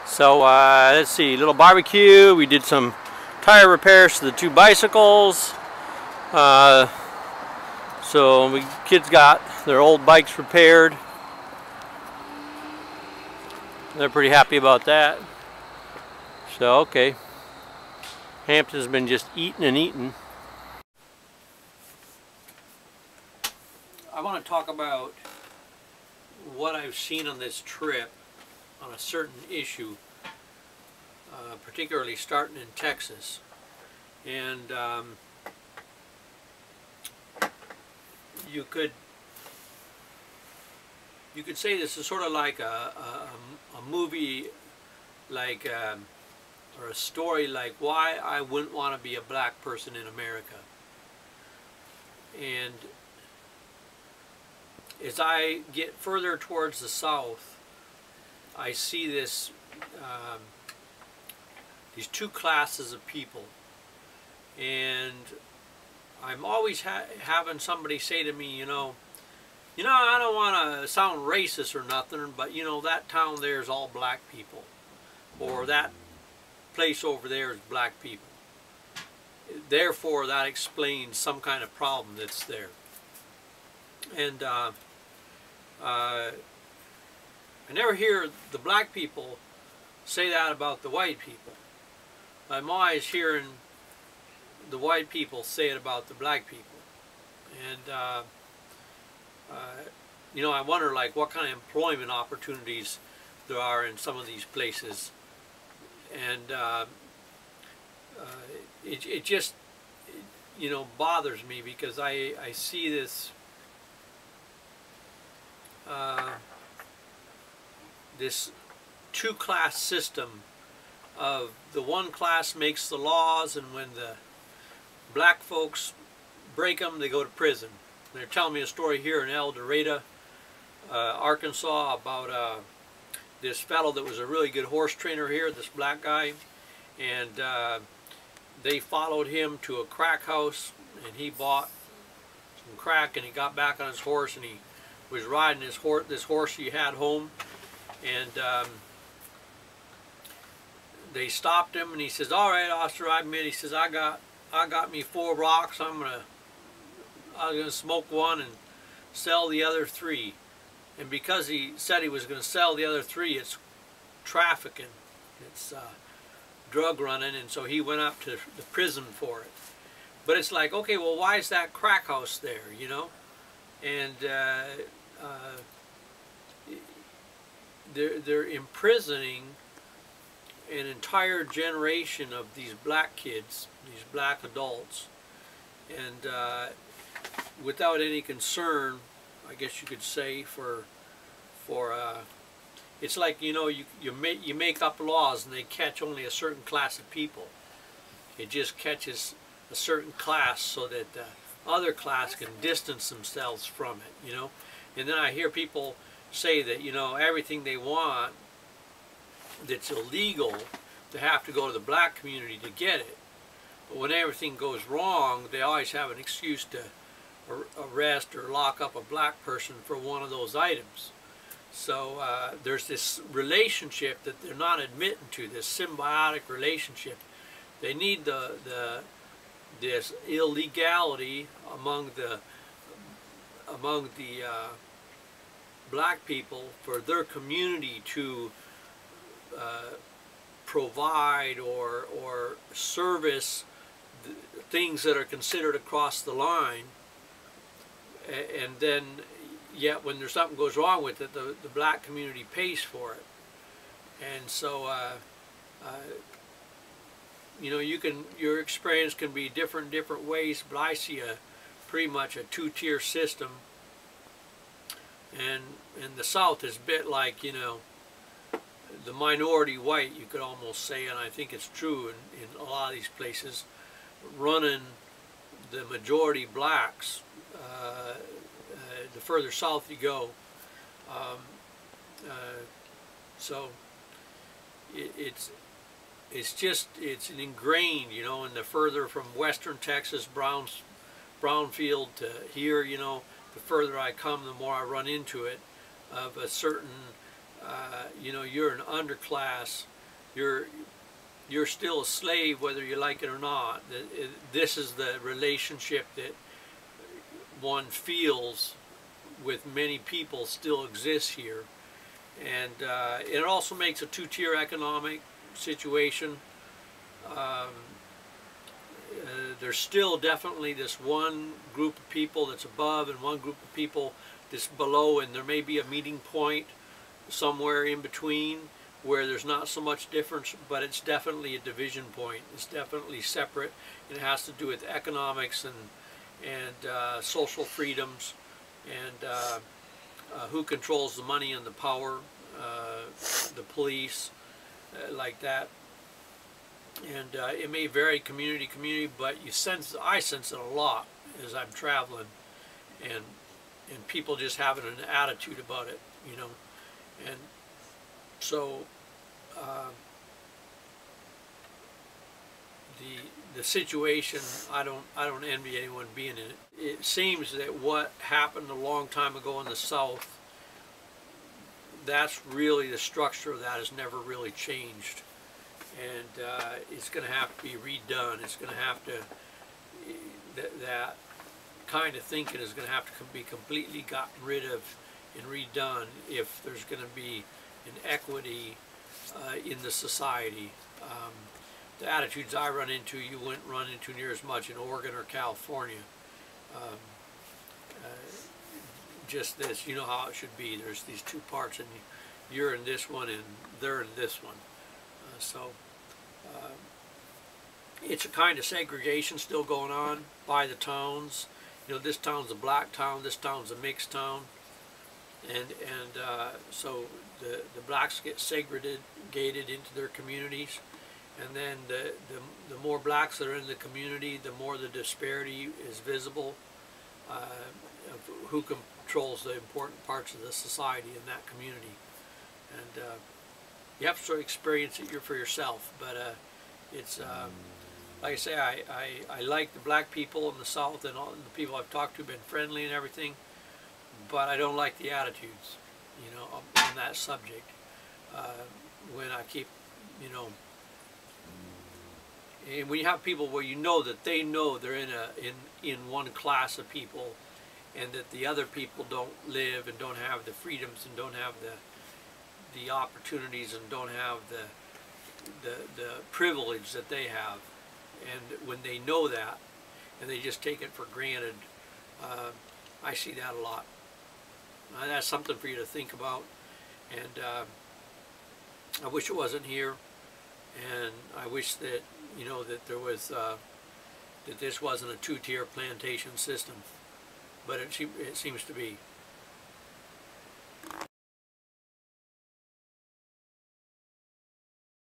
So let's see, little barbecue. We did some tire repairs to the two bicycles. So the kids got their old bikes repaired. They're pretty happy about that. So okay, Hampton's been just eating and eating. I want to talk about what I've seen on this trip on a certain issue, particularly starting in Texas. And you could say this is sort of like a movie, like or a story like why I wouldn't want to be a black person in America. And as I get further towards the south, I see this these two classes of people, and I'm always having somebody say to me, you know, I don't want to sound racist or nothing, but you know, that town there is all black people, or that place over there is black people. Therefore, that explains some kind of problem that's there. And I never hear the black people say that about the white people. I'm always hearing the white people say it about the black people. And you know, I wonder like what kind of employment opportunities there are in some of these places. And it just, you know, bothers me because I see this this two-class system of the one class makes the laws, and when the black folks break them, they go to prison. They're telling me a story here in El Dorado, Arkansas, about this fellow that was a really good horse trainer here, this black guy, and they followed him to a crack house, and he bought some crack, and he got back on his horse, and he was riding this horse he had home, and they stopped him, and he says, "All right, officer, I admit," he says, I got me 4 rocks. I was gonna smoke one and sell the other 3." And because he said he was going to sell the other 3, it's trafficking, it's drug running, and so he went up to the prison for it. But it's like, okay, well, why is that crack house there, you know? And they're imprisoning an entire generation of these black kids, these black adults, and without any concern, I guess you could say, for it's like, you know, you make up laws and they catch only a certain class of people. It just catches a certain class so that the other class can distance themselves from it, you know. And then I hear people say that, you know, everything they want that's illegal, they have to go to the black community to get it. But when everything goes wrong, they always have an excuse to arrest or lock up a black person for one of those items. So there's this relationship that they're not admitting to, this symbiotic relationship. They need this illegality among the black people for their community to provide or service things that are considered across the line. And then, yet when there's something goes wrong with it, the black community pays for it. And so, you know, your experience can be different ways, but I see pretty much a 2-tier system. And the South is a bit like, you know, the minority white, you could almost say, and I think it's true in a lot of these places, running the majority blacks. The further south you go, so it's ingrained, you know. And the further from western Texas, Brownfield to here, you know, the further I come, the more I run into it, of a certain, you know, you're an underclass, you're still a slave whether you like it or not. This is the relationship that one feels with many people still exists here. And it also makes a two-tier economic situation. There's still definitely this one group of people that's above and one group of people that's below, and there may be a meeting point somewhere in between where there's not so much difference, but it's definitely a division point. It's definitely separate. It has to do with economics and social freedoms and who controls the money and the power, the police, like that. And it may vary community to community, but I sense it a lot as I'm traveling, and people just having an attitude about it, you know. And so the situation, I don't envy anyone being in it. It seems that what happened a long time ago in the South, that's really the structure of that has never really changed, and it's going to have to be redone. It's going to have to that kind of thinking is going to have to be completely gotten rid of and redone if there's going to be an equity in the society. The attitudes I run into, you wouldn't run into near as much in Oregon or California. Just this, you know how it should be. There's these two parts, and you're in this one and they're in this one. It's a kind of segregation still going on by the towns. You know, this town's a black town, this town's a mixed town, and so the blacks get segregated into their communities, and then the more blacks that are in the community, the more the disparity is visible of who controls the important parts of the society in that community. And you have to sort of experience it for yourself, but it's like I say, I like the black people in the South, and all the people I've talked to have been friendly and everything, but I don't like the attitudes, you know, on that subject. When I keep, you know, and when you have people where you know that they know they're in one class of people, and that the other people don't live and don't have the freedoms and don't have the opportunities and don't have the privilege that they have, and when they know that and they just take it for granted, I see that a lot. That's something for you to think about, and I wish it wasn't here, and I wish that, you know, that there was that this wasn't a two-tier plantation system, but it seems to be.